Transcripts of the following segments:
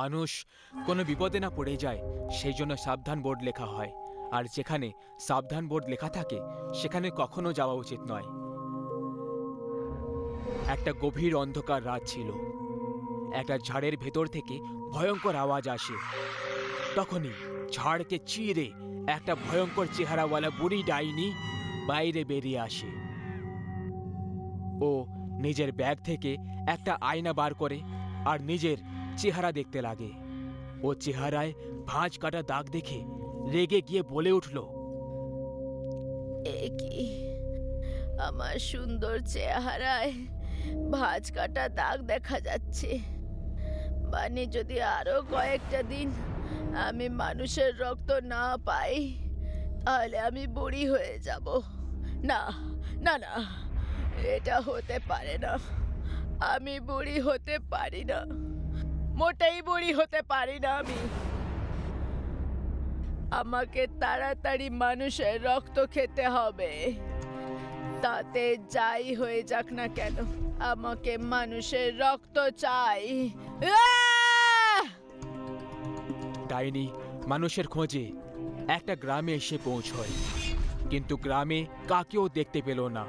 মানুষ কোনো বিপদে না পড়ে যায় সেই জন্য সাবধান বোর্ড লেখা হয়, আর যেখানে সাবধান বোর্ড লেখা থাকে সেখানে কখনো যাওয়া উচিত নয়। একটা গভীর অন্ধকার রাত ছিল। একটা ঝাড়ের ভেতর থেকে ভয়ঙ্কর আওয়াজ আসে। তখনই ঝাড়কে চিরে একটা ভয়ঙ্কর চেহারাওয়ালা বুড়ি ডাইনি বাইরে বেরিয়ে আসে। ও নিজের ব্যাগ থেকে একটা আয়না বার করে আর নিজের চেহারা দেখতে লাগে। ও চেহারায় ভাঁজ কাটা দাগ দেখে রেগে গিয়ে বলে উঠল, এ কি, আমার সুন্দর চেহারায় ভাঁজ কাটা দাগ দেখা যাচ্ছে। মানে যদি আরো কয়েকটা দিন আমি মানুষের রক্ত না পাই তাহলে আমি বুড়ি হয়ে যাব। না না না, এটা হতে পারে না। আমি বুড়ি হতে পারি না, মোটেই বুড়ি হতে পারি না আমি। আমাকে তাড়াতাড়ি মানুষের রক্ত খেতে হবে, তাতে যাই হয়ে যাক না কেন আমাকে মানুষের রক্ত চাই। ডাইনি মানুষের খোঁজে একটা গ্রামে এসে পৌঁছয়, কিন্তু গ্রামে কাকেও দেখতে পেল না।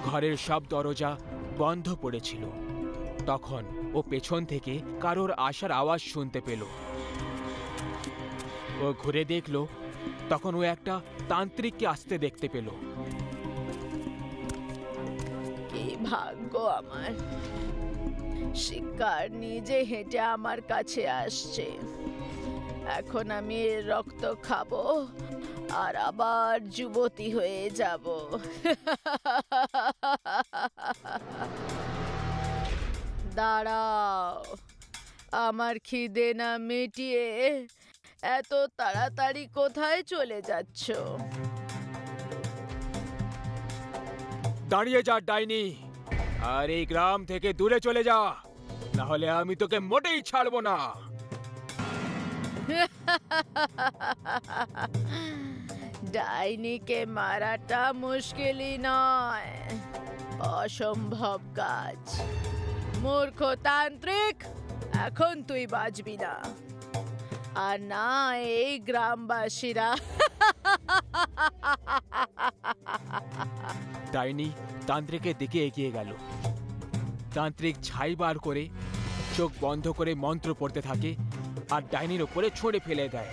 ঘরের সব দরজা বন্ধ পড়েছিল। তখন ও পেছন থেকে কারোর আসার আওয়াজ শুনতে পেল। ও ঘুরে দেখল, তখন ও একটা তান্ত্রিককে আসতে দেখতে পেল। কি ভাগ্য আমার, শিকার নিজে হেঁটে আমার কাছে আসছে। এখন আমি এর রক্ত খাবো আর আবার যুবতী হয়ে যাব। দাঁড়াও, আমার খিদে না মিটিয়ে এত তাড়াতাড়ি কোথায় চলে যাচ্ছ? দাঁড়িয়ে যা ডাইনি, আর এই গ্রাম থেকে দূরে চলে যা, না হলে আমি তোকে মোটেই ছাড়বো না। ডাইনিকে মারাটা মুশকিলই নয়, অসম্ভব কাজ। মূর্খ তান্ত্রিক, এখন তুই বাঁচবি না, আর না এই গ্রামবাসীরা। ডাইনি তান্ত্রিকের দিকে এগিয়ে গেল। তান্ত্রিক ছাই বার করে চোখ বন্ধ করে মন্ত্র পড়তে থাকে আর ডাইনির ওপরে ছড়ে ফেলে দেয়।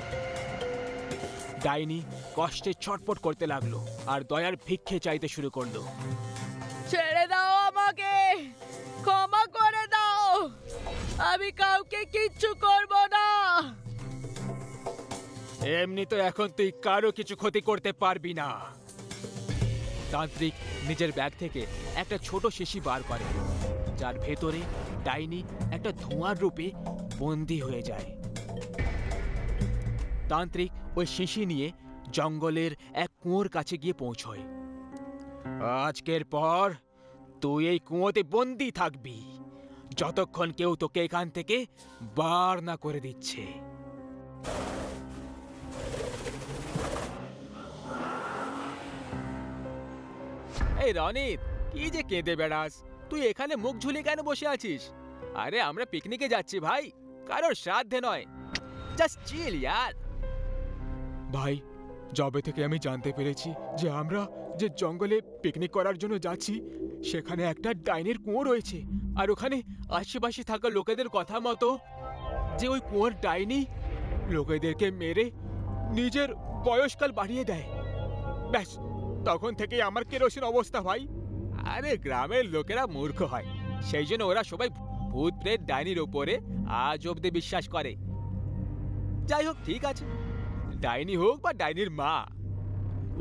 ডাইনি কষ্টে ছটপট করতে লাগলো আর দয়ার ভিক্ষে চাইতে শুরু করলো। ছেড়ে দাও আমাকে, ক্ষমা করে দাও, আমি কাউকে কিচ্ছু করব না। এমনি তো এখন তুই কারো কিছু ক্ষতি করতে পারবি না। তান্ত্রিক নিজের ব্যাগ থেকে একটা ছোট শিশি বার করে, যার ভেতরে ডাইনি একটা ধোঁয়ার রূপে বন্দী হয়ে যায়। তান্ত্রিক ওই শিশি নিয়ে জঙ্গলের এক কুয়োর কাছে গিয়ে পৌঁছয়। আজকের পর তুই এই কুয়োতে বন্দী থাকবি, যতক্ষণ কেউ তোকে এখান থেকে বার না করে দিচ্ছে। এই রনিত, কি যে কেঁদে বেড়াস? তুই এখানে মুখ ঝুলিয়ে কেন বসে আছিস? আরে আমরা পিকনিকে যাচ্ছি ভাই, কারোর শ্রাদ্ধে নয়। জাস্ট চিল ইয়ার। ভাই, যবে থেকে আমি জানতে পেরেছি যে আমরা যে জঙ্গলে পিকনিক করার জন্য যাচ্ছি সেখানে একটা ডাইনির কুয়ো রয়েছে, আর ওখানে আশেপাশে থাকা লোকেদের কথা মতো যে ওই কুয়োর ডাইনি লোকেদেরকে মেরে নিজের বয়সকাল বাড়িয়ে দেয়, ব্যাস তখন থেকেই আমার কেরোসিন অবস্থা ভাই। আরে গ্রামের লোকেরা মূর্খ হয়, সেই জন্য ওরা সবাই ভূত প্রেত ডাইনির ওপরে আজ অব্দি বিশ্বাস করে। যাই হোক, ঠিক আছে, ডাইনি হোক বা ডাইনির মা,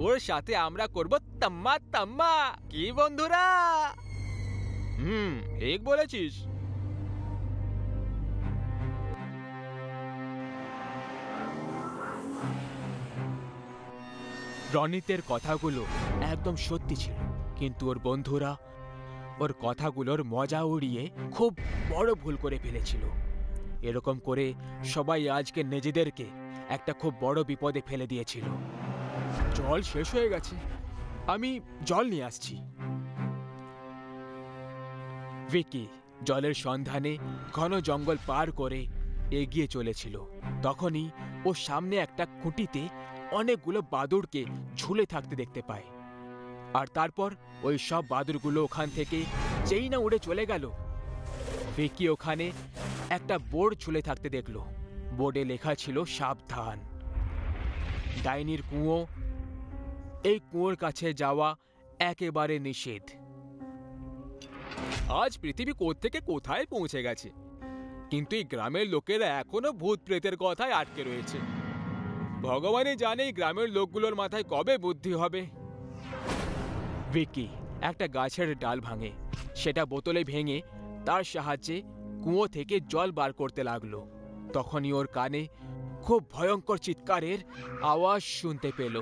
ওর সাথে আমরা করব তাম্মা তাম্মা। কি বন্ধুরা? ঠিক বলেছিস। রনিতের কথাগুলো একদম সত্যি ছিল, কিন্তু ওর বন্ধুরা ওর কথাগুলোর মজা উড়িয়ে খুব বড় ভুল করে ফেলেছিল। এরকম করে সবাই আজকে নিজেদেরকে একটা খুব বড় বিপদে ফেলে দিয়েছিল। জল শেষ হয়ে গেছে, আমি জল নিয়ে আসছি। ভিকি জলের সন্ধানে ঘন জঙ্গল পার করে এগিয়ে চলেছিল তখনই ও সামনে একটা খুঁটিতে অনেকগুলো বাদুড়কে ঝুলে থাকতে দেখতে পায়। আর তারপর ওই সব বাদুড়গুলো ওখান থেকে যেই না উড়ে চলে গেল, ভিকি ওখানে একটা বোর্ড ঝুলে থাকতে দেখল। বোর্ডে লেখা ছিল সাবধান, ডাইনির কুঁয়ো, এই কুঁয়োর কাছে যাওয়া একেবারে নিষেধ। আজ পৃথিবী কোত্থেকে কোথায় পৌঁছে গেছে, কিন্তু এই গ্রামের লোকেরা এখনো ভূত প্রেতের কথায় আটকে রয়েছে। ভগবানই জানে এই গ্রামের লোকগুলোর মাথায় কবে বুদ্ধি হবে। ভিকি একটা গাছের ডাল ভাঙে, সেটা বোতলে ভেঙে তার সাহায্যে কুঁয়ো থেকে জল বার করতে লাগলো। তখনই ওর কানে খুব ভয়ঙ্কর চিৎকারের আওয়াজ শুনতে পেল।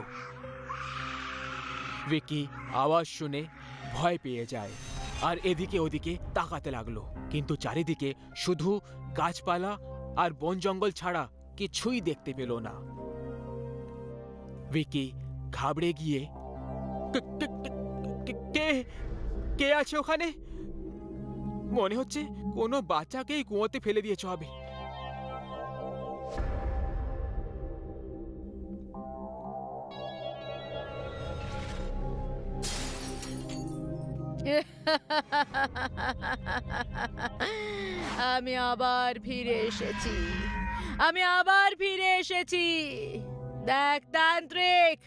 ভিকি আওয়াজ শুনে ভয় পেয়ে যায় আর এদিকে ওদিকে তাকাতে লাগলো, কিন্তু চারিদিকে শুধু গাছপালা আর বন জঙ্গল ছাড়া কিছুই দেখতে পেল না। ভিকি ঘাবড়ে গিয়ে, কে কে আছে ওখানে? মনে হচ্ছে কোনো বাচ্চাকেই কুয়োতে ফেলে দিয়েছ হবে। আমি আবার ফিরে এসেছি, আমি আবার ফিরে এসেছি। দেখ তান্ত্রিক,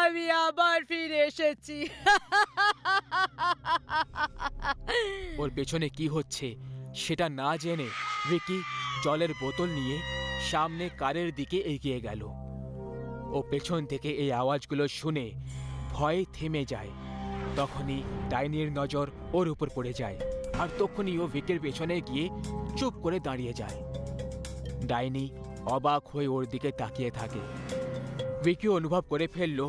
আমি আবার ফিরে এসেছি। ওর পেছনে কি হচ্ছে সেটা না জেনে ভিকি জলের বোতল নিয়ে সামনে কারের দিকে এগিয়ে গেল। ও পেছন থেকে এই আওয়াজগুলো শুনে ভয়ে থেমে যায়। তখনই ডাইনির নজর ওর উপর পড়ে যায় আর তখনই ও ভিকের পেছনে গিয়ে চুপ করে দাঁড়িয়ে যায়। ডাইনি অবাক হয়ে ওর দিকে তাকিয়ে থাকে। ভিকি অনুভব করে ফেলল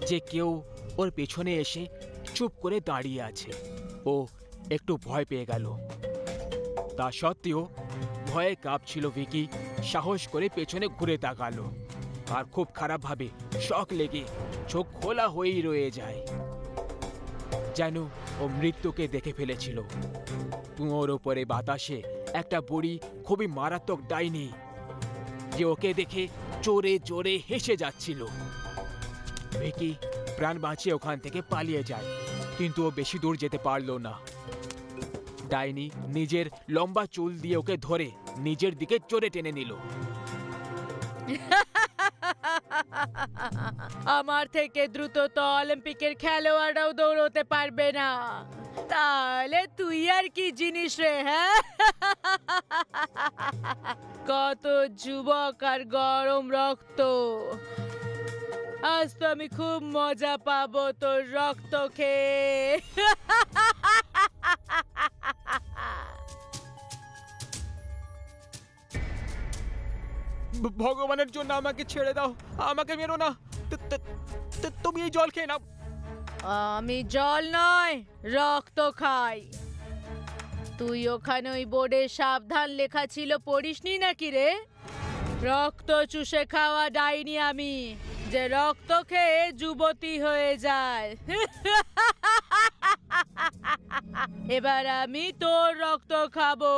যে কেউ ওর পেছনে এসে চুপ করে দাঁড়িয়ে আছে। ও একটু ভয় পেয়ে গেল। তা সত্ত্বেও ভয়ে কাঁপছিল ভিকি সাহস করে পেছনে ঘুরে তাকালো আর খুব খারাপভাবে শক লেগে চোখ খোলা হয়েই রয়ে যায়, যেন ও মৃত্যুকে দেখে ফেলেছিল। কুয়োর ওপরে বাতাসে একটা বুড়ি খুবই মারাত্মক ডাইনি যে ওকে দেখে চোরে চোরে হেসে যাচ্ছিল। ভিকি প্রাণ বাঁচিয়ে ওখান থেকে পালিয়ে যায়, কিন্তু ও বেশি দূর যেতে পারল না। ডাইনি নিজের লম্বা চুল দিয়ে ওকে ধরে নিজের দিকে চোরে টেনে নিল। আমার থেকে দ্রুত তো অলিম্পিকের খেলোয়াড়রাও দৌড়তে পারবে না, তাহলে তুই আর কি জিনিস রে? হ্যাঁ, কত যুবক আর গরম রক্ত। আজ তো আমি খুব মজা পাবো তোর রক্ত খেয়ে। ভগবানের জন্য আমাকে ছেড়ে দাও, আমাকে মেরো না। তুমি এই জল খেয়ে নাও। আমি জল নয়, রক্ত খাই। তুই ওখানে ওই বোর্ডে সাবধান লেখা ছিল পড়িসনি নাকি রে? রক্ত চুষে খাওয়া ডাইনি আমি, যে রক্ত খেয়ে যুবতী হয়ে যায়। এবার আমি তোর রক্ত খাবো।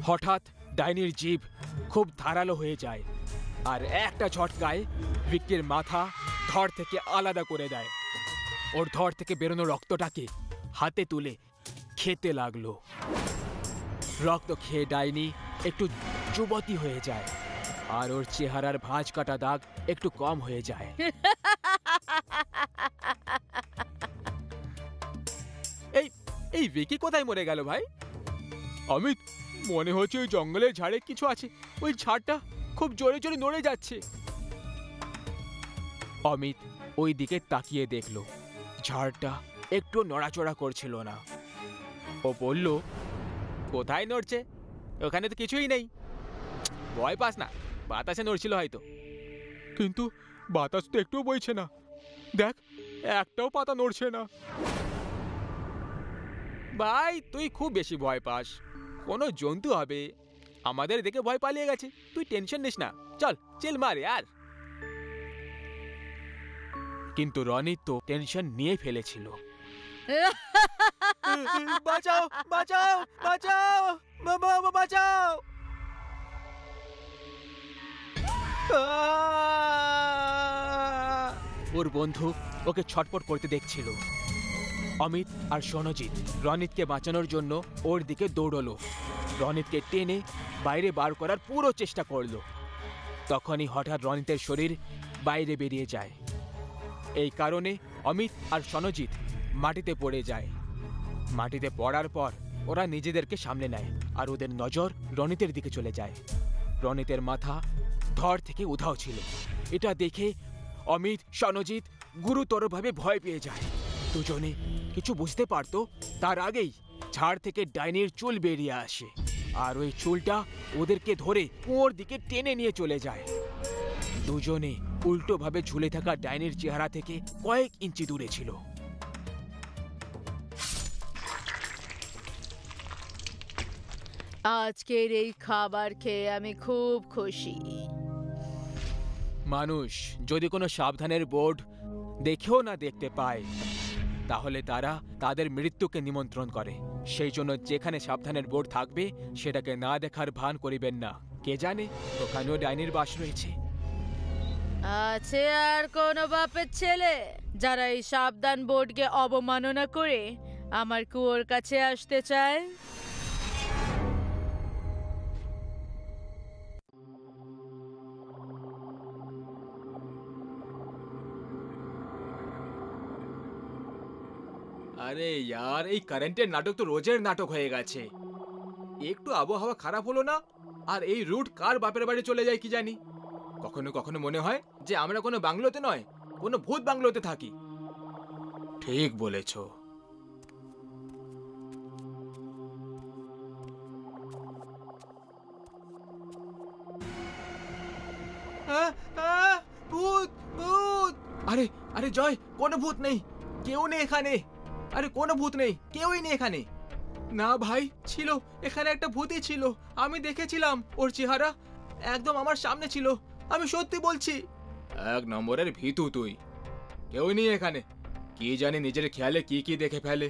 হঠাৎ ডাইনির জিভ খুব ধারালো হয়ে যায় আর একটা ঝটকায় ভিকির মাথা ধড় থেকে আলাদা করে দেয়। ওর ধড় থেকে বেরোনো রক্তটাকে হাতে তুলে খেতে লাগলো। রক্ত খেয়ে ডাইনি একটু যুবতী হয়ে যায় আর ওর চেহারার ভাঁজ কাটা দাগ একটু কম হয়ে যায়। এই এই ভিকি কোথায় মরে গেল ভাই? অমিত, মনে হচ্ছে ওই জঙ্গলের ঝাড়ে কিছু আছে। ওই ঝাড়টা খুব জোরে জোরে নড়ে যাচ্ছে। অমিত ওই দিকে তাকিয়ে দেখল ঝাড়টা একটু নড়াচড়া করছিল না। ও বলল, কোথায় নড়ছে? ওখানে তো কিছুই নেই। ভয় পাস না, বাতাসে নড়ছিল হয়তো। কিন্তু বাতাস তো একটুও বইছে না, দেখ একটাও পাতা নড়ছে না। ভাই তুই খুব বেশি ভয় পাস, কোনো জন্তু হবে, আমাদের দেখে ভয় পালিয়ে গেছে। তুই টেনশন নিস না, চল চিল মারে আর। কিন্তু রনি তো টেনশন নিয়ে ফেলেছিল। বাঁচাও বাঁচাও বাঁচাও! বাবা, বাঁচাও! ওর বন্ধু ওকে ছটপট করতে দেখছিল। অমিত আর সনজিৎ রনিতকে বাঁচানোর জন্য ওর দিকে দৌড়লো। রনিতকে টেনে বাইরে বার করার পুরো চেষ্টা করলো। তখনই হঠাৎ রনিতের শরীর বাইরে বেরিয়ে যায়। এই কারণে অমিত আর সনজিৎ মাটিতে পড়ে যায়। মাটিতে পড়ার পর ওরা নিজেদেরকে সামলে নেয় আর ওদের নজর রনিতের দিকে চলে যায়। রনিতের মাথা ধড় থেকে উধাও ছিল। এটা দেখে অমিত, সনজিৎ গুরুতরভাবে ভয় পেয়ে যায়। দুজনে কিছু বুঝতে পারতো তার আগেই ঝাড় থেকে ডাইনির চুল বেরিয়ে আসে আর ওই চুলটা ওদেরকে ধরে কুয়োর দিকে টেনে নিয়ে চলে যায়। দুজনে উল্টোভাবে ঝুলে থাকা ডাইনির চেহারা থেকে কয়েক ইঞ্চি দূরে ছিল। আজকের এই খাবার খেয়ে আমি খুব খুশি। মানুষ যদি কোনো সাবধানের বোর্ড দেখেও না দেখতে পায় তাহলে তারা তাদের মৃত্যুকে নিমন্ত্রণ করে। সেই জন্য যেখানে সাবধানের বোর্ড থাকবে সেটাকে না দেখার ভান করিবেন না। কে জানে ওখানেও ডাইনির বাস রয়েছে। আছে আর কোন বাপের ছেলে যারা এই সাবধান বোর্ডকে অবমাননা করে আমার কুয়োর কাছে আসতে চায়? আরে यार, এই কারেন্টের নাটক তো রোজের নাটক হয়ে গেছে। একটু আবহাওয়া খারাপ হলো না আর এই রুট কার বাপের বাড়ি চলে যায় কি জানি। কখনো কখনো মনে হয় যে আমরা কোনো বাংলোতে নয়, কোনো ভূত বাংলোতে থাকি। ঠিক বলেছ। ভূত, ভূত! আরে আরে জয়, কোনো ভূত নেই, কেউ নেই এখানে। আরে কোনো ভূত নেই, কেউই নেই এখানে। না ভাই, ছিল এখানে একটা ভূতই ছিল। আমি দেখেছিলাম, ওর চেহারা একদম আমার সামনে ছিল। আমি সত্যি বলছি। এক নম্বরের ভীতু তুই। কেউই নেই এখানে। কি জানি নিজের খেয়ালে কি কি দেখে ফেলে।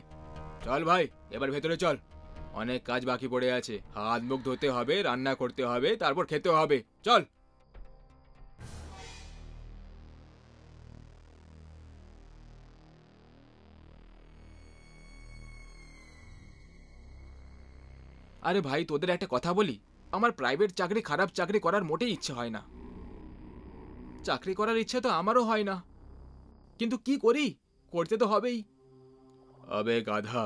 চল ভাই, এবার ভেতরে চল। অনেক কাজ বাকি পড়ে আছে। হাত মুখ ধুতে হবে, রান্না করতে হবে, তারপর খেতে হবে। চল। আরে ভাই, তোদের একটা কথা বলি, আমার প্রাইভেট চাকরি, খারাপ চাকরি করার মোটেই ইচ্ছে হয় না। চাকরি করার ইচ্ছে তো আমারও হয় না, কিন্তু কি করি, করতে তো হবেই। আবে গাধা,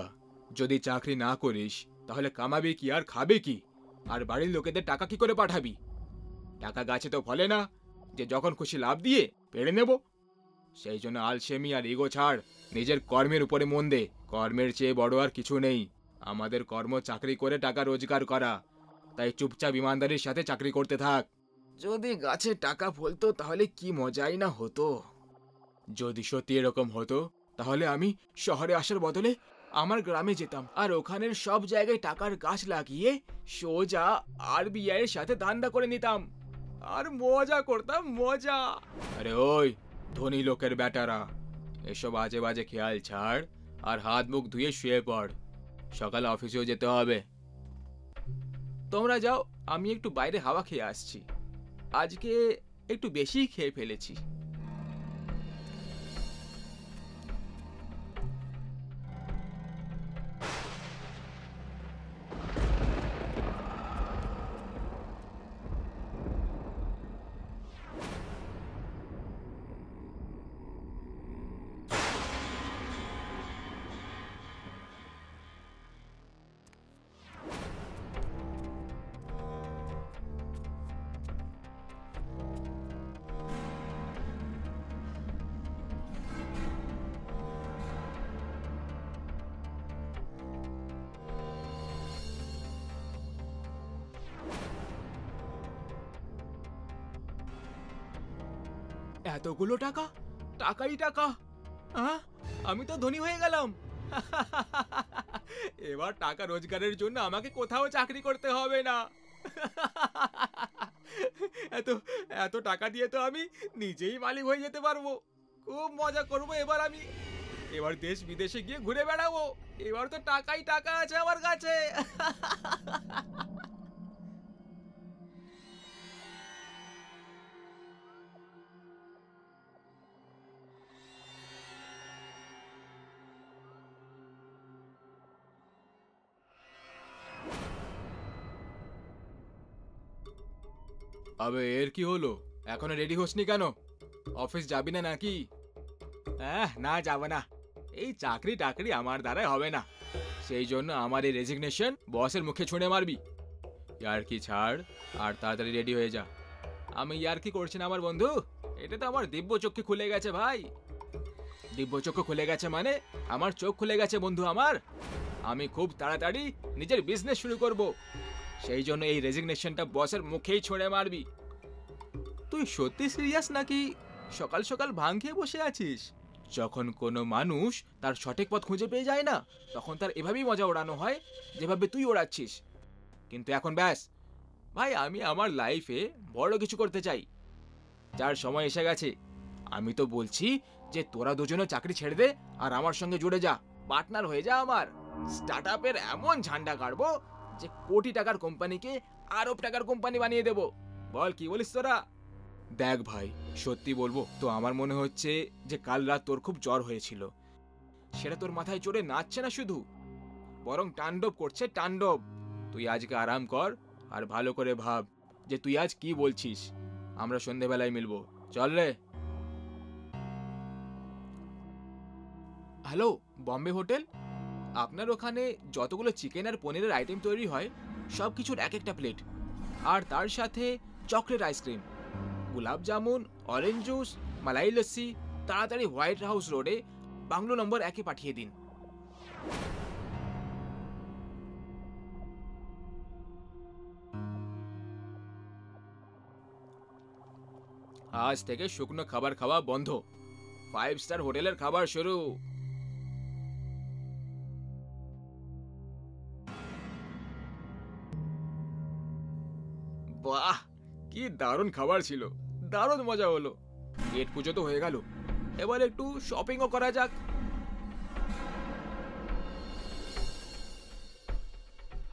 যদি চাকরি না করিস তাহলে কামাবি কি আর খাবে কি? আর বাড়ির লোকেদের টাকা কি করে পাঠাবি? টাকা গাছে তো ফলে না যে যখন খুশি লাভ দিয়ে পেড়ে নেব। সেই জন্য আলসেমি আর ইগো ছাড়, নিজের কর্মের উপরে মন দে। কর্মের চেয়ে বড় আর কিছু নেই। আমাদের কর্ম চাকরি করে টাকা রোজগার করা। তাই চুপচাপ ইমানদারির সাথে চাকরি করতে থাক। যদি গাছে টাকা ফলতো তাহলে কি মজাই না হতো। যদি সত্যি এরকম হতো তাহলে আমি শহরে আসার বদলে আমার গ্রামে যেতাম আর ওখানের সব জায়গায় টাকার গাছ লাগিয়ে সোজা আরবিআই এর সাথে ধান্দা করে নিতাম আর মজা করতাম, মজা। আরে ওই ধনী লোকের বেটারা, এসব আজে বাজে খেয়াল ছাড় আর হাত মুখ ধুয়ে শুয়ে পড়। সকালে অফিসেও যেতে হবে। তোমরা যাও, আমি একটু বাইরে হাওয়া খেয়ে আসছি। আজকে একটু বেশিই খেয়ে ফেলেছি। এতগুলো টাকা, টাকাই টাকা। আমি তো ধনী হয়ে গেলাম। এবার টাকা রোজগারের জন্য আমাকে কোথাও চাকরি করতে হবে না। এত এত টাকা দিয়ে তো আমি নিজেই মালিক হয়ে যেতে পারবো। খুব মজা করবো এবার আমি। এবার দেশ বিদেশে গিয়ে ঘুরে বেড়াবো। এবার তো টাকাই টাকা আছে আমার কাছে। আবে এর কি হলো? এখনো রেডি হসনি কেন? অফিস যাবি না নাকি? না যাব না। এই চাকরি টাকরি আমার দ্বারাই হবে না। সেই জন্য আমার এই রেজিগনেশন বসের মুখে ছুঁড়ে মারবি। ইয়ার কি ছাড় আর তাড়াতাড়ি রেডি হয়ে যা। আমি ইয়ার কি করছি না আমার বন্ধু, এটা তো আমার দিব্য চক্ষু খুলে গেছে ভাই। দিব্য চক্ষু খুলে গেছে মানে আমার চোখ খুলে গেছে বন্ধু আমার। আমি খুব তাড়াতাড়ি নিজের বিজনেস শুরু করব। সেই জন্য এই রেজিগনেশনটা বসের মুখেই ছুঁড়ে মারবি। তুই সত্যি সিরিয়াস নাকি সকাল সকাল ভাং খেয়ে বসে আছিস? যখন কোনো মানুষ তার সঠিক পথ খুঁজে পেয়ে যায় না, তখন তার এভাবেই মজা ওড়ানো হয় যেভাবে তুই ওড়াচ্ছিস। কিন্তু এখন ব্যাস ভাই, আমি আমার লাইফে বড় কিছু করতে চাই, যার সময় এসে গেছে। আমি তো বলছি যে তোরা দুজনে চাকরি ছেড়ে দে আর আমার সঙ্গে জুড়ে যা, পার্টনার হয়ে যা আমার। স্টার্ট আপের এমন ঝান্ডা কাটবো যে কোটি টাকার কোম্পানিকে আরব টাকার কোম্পানি বানিয়ে দেব। বল কি বলিস তোরা? দেখ ভাই, সত্যি বলবো তো আমার মনে হচ্ছে যে কাল রাত তোর খুব জ্বর হয়েছিল। সেটা তোর মাথায় চড়ে নাচছে না শুধু, বরং তাণ্ডব করছে তাণ্ডব। তুই আজকে আরাম কর আর ভালো করে ভাব যে তুই আজ কি বলছিস। আমরা সন্ধেবেলায় মিলবো, চল রে। Hello, Bombay hotel. আপনার ওখানে যতগুলো চিকেন আর পনিরের আইটেম তৈরি হয় সব কিছুর এক একটা প্লেট, আর তার সাথে chocolate ice cream, gulab jamun, orange juice, malai lassi তাড়াতাড়ি হোয়াইট হাউস রোডে বাংলো নম্বর 1-এ পাঠিয়ে দিন। আজ থেকে শুকনো খাবার খাওয়া বন্ধ, 5 স্টার হোটেলের খাবার শুরু। বাহ, কি দারুণ খাবার ছিল, দারুণ মজা হলো। পেট পুজো তো হয়ে গেল, এবার একটু শপিংও করা যাক।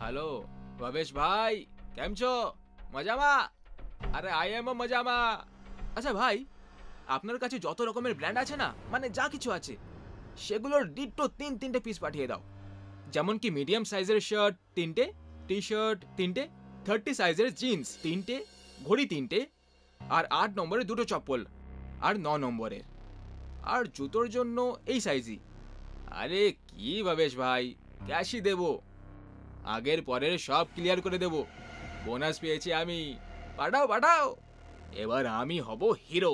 হ্যালো ভবেশ ভাই, কেম છો? মজামা? আরে আই এম মজামা। আচ্ছা ভাই, আপনার কাছে যত রকমের ব্র্যান্ড আছে না, মানে যা কিছু আছে, সেগুলোর ডিট্টো 3-3টে পিস পাঠিয়ে দাও। যেমন কি মিডিয়াম সাইজের শার্ট 3টে, টি শার্ট 3টে, 30 সাইজের জিন্স 3টে, ঘড়ি 3টে, আর 8 নম্বরের 2টো চপ্পল, আর 9 নম্বরের। আর জুতোর জন্য এই সাইজই। আরে কি ভবেশ ভাই, ক্যাশই দেব, আগের পরের সব ক্লিয়ার করে দেব। বোনাস পেয়েছি আমি, পাঠাও পাঠাও। এবার আমি হব হিরো।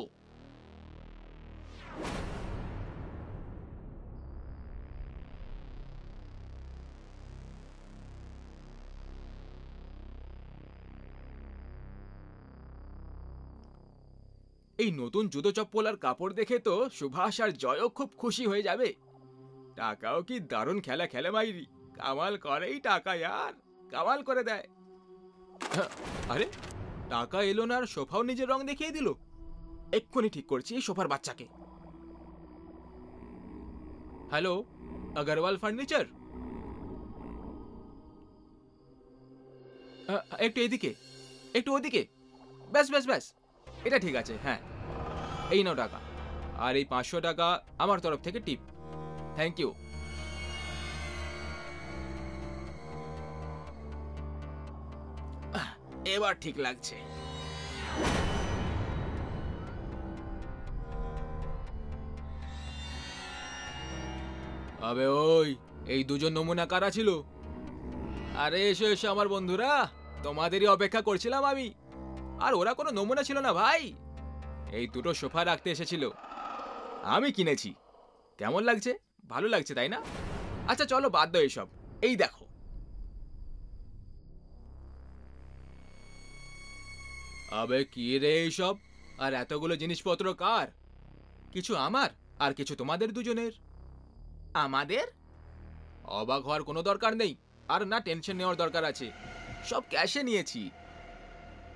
এই নতুন জুতো চপ্পল আর কাপড় দেখে তো সুভাষ আর জয়ও খুব খুশি হয়ে যাবে। টাকাও কি দারুণ খেলা খেলে মাইরি, কামাল করেই টাকা, यार কামাল করে দেয়। আরে টাকা এলো না আর সোফাও নিজের রং দেখিয়ে দিল। এক্ষুনি ঠিক করছি এই সোফার বাচ্চাকে। Hello, Agarwal furniture? একটু এদিকে, একটু ওদিকে, ব্যাস ব্যাস ব্যাস, এটা ঠিক আছে। হ্যাঁ, এই নাও টাকা, আর এই 500 টাকা আমার তরফ থেকে টিপ। Thank you. এবার ঠিক লাগছে। আবে ওই, এই দুজন নমুনা কারা ছিল? আরে এসো এসো আমার বন্ধুরা, তোমাদেরই অপেক্ষা করছিলাম আমি। আর ওরা কোনো নমুনা ছিল না ভাই, এই দুটো সোফা রাখতে এসেছিল, আমি কিনেছি। কেমন লাগছে? ভালো লাগছে তাই না? আচ্ছা চলো বাদ দাও এইসব, এই দেখো। আবে কি রে এইসব, আর এতগুলো জিনিসপত্র কার? কিছু আমার আর কিছু তোমাদের দুজনের। আমাদের? অবাক হওয়ার কোনো দরকার নেই, আর না টেনশন নেওয়ার দরকার আছে, সব ক্যাশে নিয়েছি।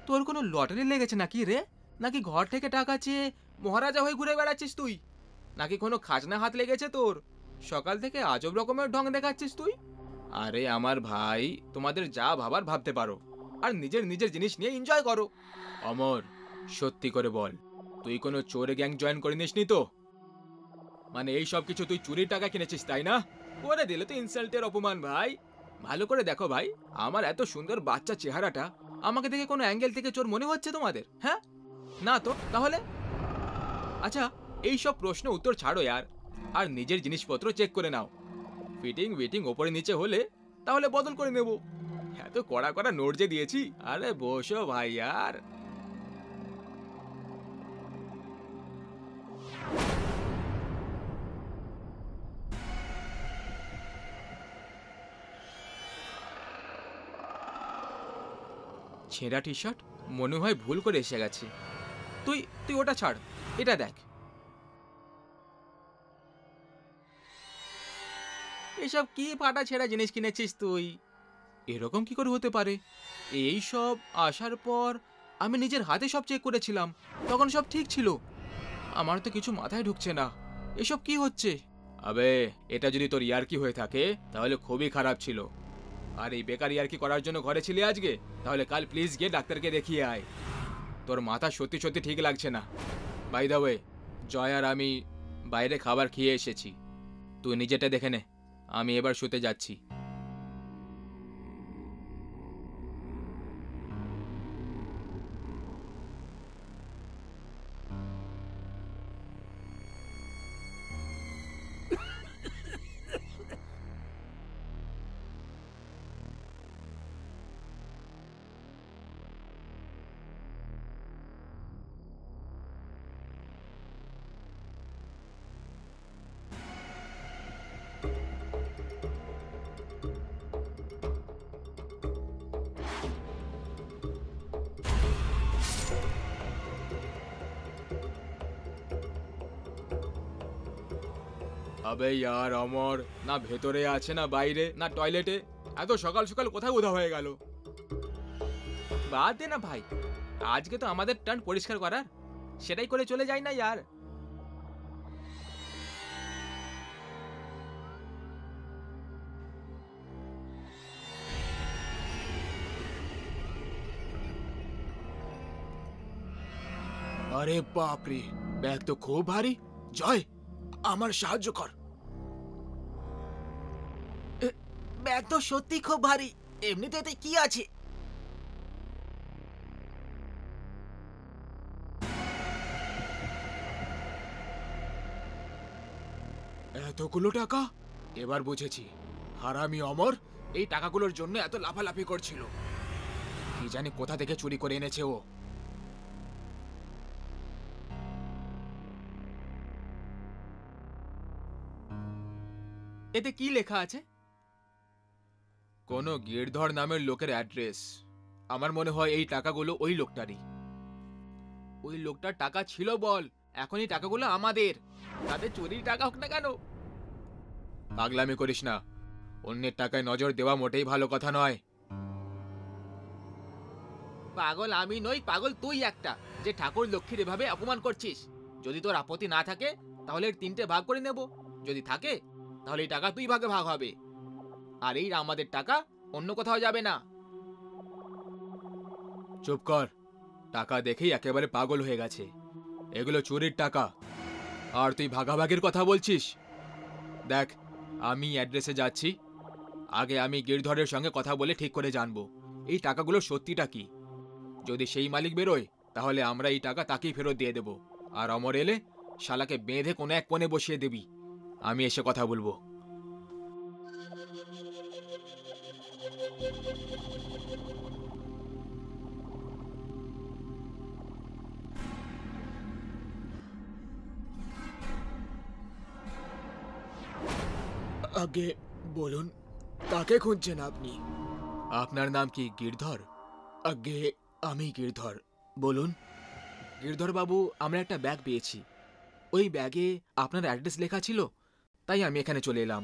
তোর কোনো লটারি লেগেছে নাকি রে? নাকি ঘর থেকে টাকা চেয়ে মহারাজা হয়ে ঘুরে বেড়াচ্ছিস তুই? নাকি কোনো খাজনা হাত লেগেছে তোর সকাল থেকে আজব রকমের ঢং দেখাচ্ছিস তুই। আরে আমার ভাই, তোমাদের যা ভাবার ভাবতে পারো, আর নিজের নিজের জিনিস নিয়ে এনজয় করো। অমর, সত্যি করে বল, তুই কোনো চোরে গ্যাং জয়েন করে নিসনি তো? মানে এই সব কিছু তুই চুরির টাকা কিনেছিস তাই না? করে দিলে তো ইনসাল্টের অপমান ভাই। ভালো করে দেখো ভাই, আমার এত সুন্দর বাচ্চা চেহারাটা আমাকে দেখে কোনো অ্যাঙ্গেল থেকে চোর মনে হচ্ছে তোমাদের? হ্যাঁ না তো তাহলে? আচ্ছা, এই সব প্রশ্ন উত্তর ছাড়ো ইয়ার, আর নিজের জিনিসপত্র চেক করে নাও। ফিটিং উইটিং ওপরে নিচে হলে তাহলে বদল করে নেব। এত কড়া কড়া নোট যে দিয়েছি। আরে বসো ভাই यार। ছেঁড়া টি শার্ট, মনে হয় ভুল করে এসে গেছে। তুই তুই ওটা ছাড়, এটা দেখ। এসব কি ফাটা ছেঁড়া জিনিস কিনেছিস তুই? এরকম কি করে হতে পারে? এই সব আসার পর আমি নিজের হাতে সব চেক করেছিলাম, তখন সব ঠিক ছিল। আমার তো কিছু মাথায় ঢুকছে না, এসব কি হচ্ছে? আবে, এটা যদি তোর ইয়ার্কি হয়ে থাকে তাহলে খুবই খারাপ ছিল। আর এই বেকার ইয়ার্কি করার জন্য ঘরে ছিলি আজকে, তাহলে কাল প্লিজ গিয়ে ডাক্তারকে দেখিয়ে আয়। তোর মাথা সত্যি সত্যি ঠিক লাগছে না। বাই দ্য ওয়ে, জয় আর আমি বাইরে খাবার খেয়ে এসেছি, তুই নিজেটা দেখে নে। আমি এবার শুতে যাচ্ছি। আবে ইয়ার অমর, না ভেতরে আছে না বাইরে না টয়লেটে, এত সকাল সকাল কোথায় উধা হয়ে গেল? বাদ দে না ভাই, আজকে তো আমাদের টার্ন পরিষ্কার করার, সেটাই করে চলে যাই না यार। আরে বাপ রে, ব্যাগ তো খুব ভারী। জয়, আমার সাহায্য কর। ব্যাগ তো সত্যি খুব ভারী, এমনিতে এতে কি আছে? এতগুলো টাকা? এবার বুঝেছি, হারামি অমর এই টাকাগুলোর জন্য এত লাফালাফি করছিল। কি জানি কোথা থেকে চুরি করে এনেছে ও। এতে কি লেখা আছে? কোন গিরধর নামের লোকের অ্যাড্রেস। আমার মনে হয় এই টাকাগুলো ওই লোকটারই। ওই লোকটার টাকা ছিল বল, এখন এই টাকাগুলো আমাদের। তাদের চুরির টাকা হোক না কেন। পাগলামি করিস না, অন্যের টাকায় নজর দেওয়া মোটেই ভালো কথা নয়। পাগল আমি নই, পাগল তুই একটা, যে ঠাকুর লক্ষ্মীর এভাবে অপমান করছিস। যদি তোর আপত্তি না থাকে তাহলে এর 3টে ভাগ করে নেব, যদি থাকে তাহলে এই টাকা 2 ভাগে ভাগ হবে। আর এই আমাদের টাকা অন্য কোথাও যাবে না। চুপ কর, টাকা দেখেই একেবারে পাগল হয়ে গেছে। এগুলো চুরির টাকা, আর তুই ভাগাভাগির কথা বলছিস। দেখ, আমি অ্যাড্রেসে যাচ্ছি, আগে আমি গিরধরের সঙ্গে কথা বলে ঠিক করে জানবো এই টাকাগুলোর সত্যিটা কি। যদি সেই মালিক বেরোয় তাহলে আমরা এই টাকা তাকেই ফেরত দিয়ে দেব, আর অমর এলে শালাকে বেঁধে কোনো এক কোণে বসিয়ে দিবি। আমি এসে কথা বলবো। আগে বলুন, কাকে খুঁজছেন আপনি? আপনার নাম কি গিরধর? আগে আমি গিরধর, বলুন। গিরধর বাবু, আমরা একটা ব্যাগ পেয়েছি, ওই ব্যাগে আপনার অ্যাড্রেস লেখা ছিল, তাই আমি এখানে চলে এলাম।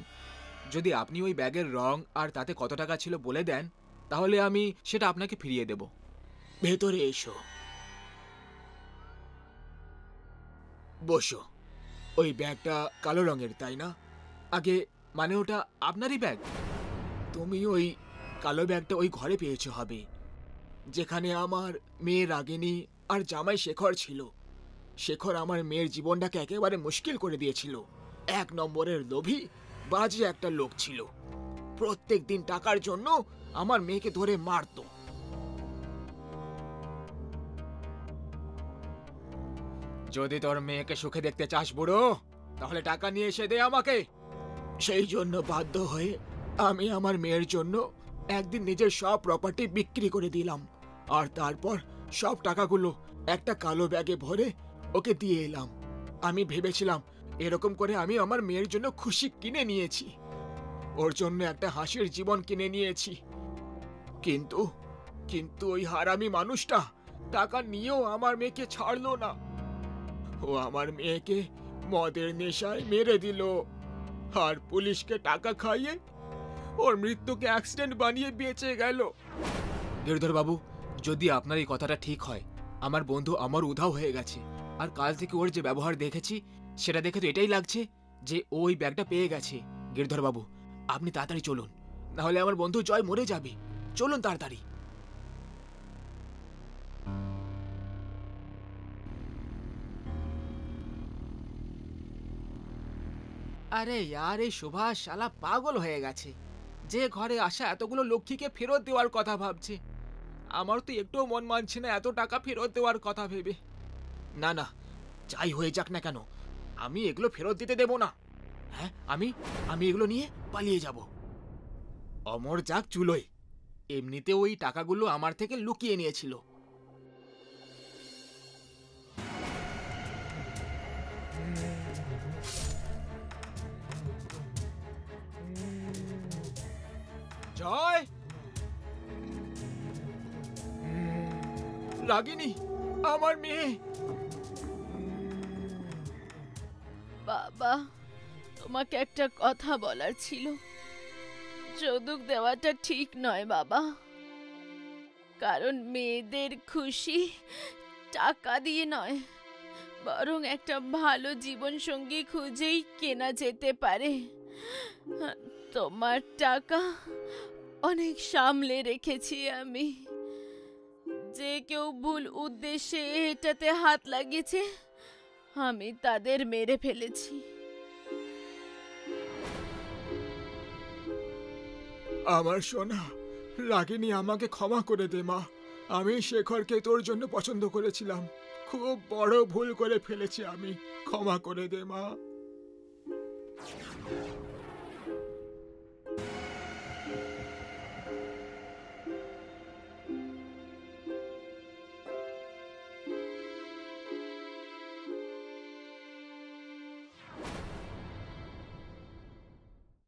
যদি আপনি ওই ব্যাগের রং আর তাতে কত টাকা ছিল বলে দেন তাহলে আমি সেটা আপনাকে ফিরিয়ে দেব। ভেতরে এসো, বসো। ওই ব্যাগটা কালো রঙের তাই না? আগে মানে ওটা আপনারই ব্যাগ? তুমি ওই কালো ব্যাগটা ওই ঘরে পেয়েছো হবে, যেখানে আমার মেয়ে রাগিনী আর জামাই শেখর ছিল। শেখর আমার মেয়ের জীবনটাকে একেবারে মুশকিল করে দিয়েছিল। 1 নম্বরের লোভী, বাজে একটা লোক ছিল। প্রত্যেক দিন টাকার জন্য আমার মেয়েকে ধরে মারতো। যদি তোর মেয়েকে সুখে দেখতে চাস বুড়ো, তাহলে টাকা নিয়ে এসে দে আমাকে। সেই জন্য বাধ্য হয়ে আমি আমার মেয়ের জন্য একদিন নিজের সব প্রপার্টি বিক্রি করে দিলাম, আর তারপর সব টাকাগুলো একটা কালো ব্যাগে ভরে ওকে দিয়ে এলাম। আমি ভেবেছিলাম এরকম করে আমি আমার মেয়ের জন্য খুশি কিনে নিয়েছি, ওর জন্য একটা হাসির জীবন কিনে নিয়েছি। কিন্তু কিন্তু ওই হারামি মানুষটা টাকা নিয়েও আমার মেয়েকে ছাড়লো না। ও আমার মেয়েকে মদের নেশায় মেরে দিল, আর পুলিশকে টাকা খাইয়ে ওর মৃত্যুকে অ্যাক্সিডেন্ট বানিয়ে বেঁচে গেল। গিরধর বাবু, যদি আপনার এই কথাটা ঠিক হয়, আমার বন্ধু আমার উধাও হয়ে গেছে। আর কাল থেকে ওর যে ব্যবহার দেখেছি, সেটা দেখে তো এটাই লাগছে যে ওই ব্যাগটা পেয়ে গেছে। গিরধর বাবু, আপনি তাড়াতাড়ি চলুন, নাহলে আমার বন্ধু জয় মরে যাবে। চলুন তাড়াতাড়ি। আরে यार, এই সুভাষ শালা পাগল হয়ে গেছে। যে ঘরে আসা এতগুলো লক্ষ্মীকে ফেরত দেওয়ার কথা ভাবছে। আমার তো একটুও মন মানছে না এত টাকা ফেরত দেওয়ার কথা ভেবে। না না, যাই হয়ে যাক না কেন, আমি এগুলো ফেরত দিতে দেব না। হ্যাঁ, আমি এগুলো নিয়ে পালিয়ে যাব। অমর যাক চুলোয়, এমনিতে ওই টাকাগুলো আমার থেকে লুকিয়ে নিয়েছিল। জয়, রাগিনী, আমার মেয়ে। বাবা, তোমাকে একটা কথা বলার ছিল। যৌতুক দেওয়াটা ঠিক নয় বাবা, কারণ মেয়েদের খুশি টাকা দিয়ে নয়, বরং একটা ভালো জীবন সঙ্গী খুঁজেই কেনা যেতে পারে। তোমার টাকা অনেক সামলে রেখেছি আমি। যে কেউ ভুল উদ্দেশ্যে এটাতে হাত লাগিয়েছে, আমি তাদের মেরে ফেলেছি। আমার সোনা রাগিনী, আমাকে ক্ষমা করে দে মা। আমি শেখরকে তোর জন্য পছন্দ করেছিলাম, খুব বড় ভুল করে ফেলেছি আমি। ক্ষমা করে দে মা।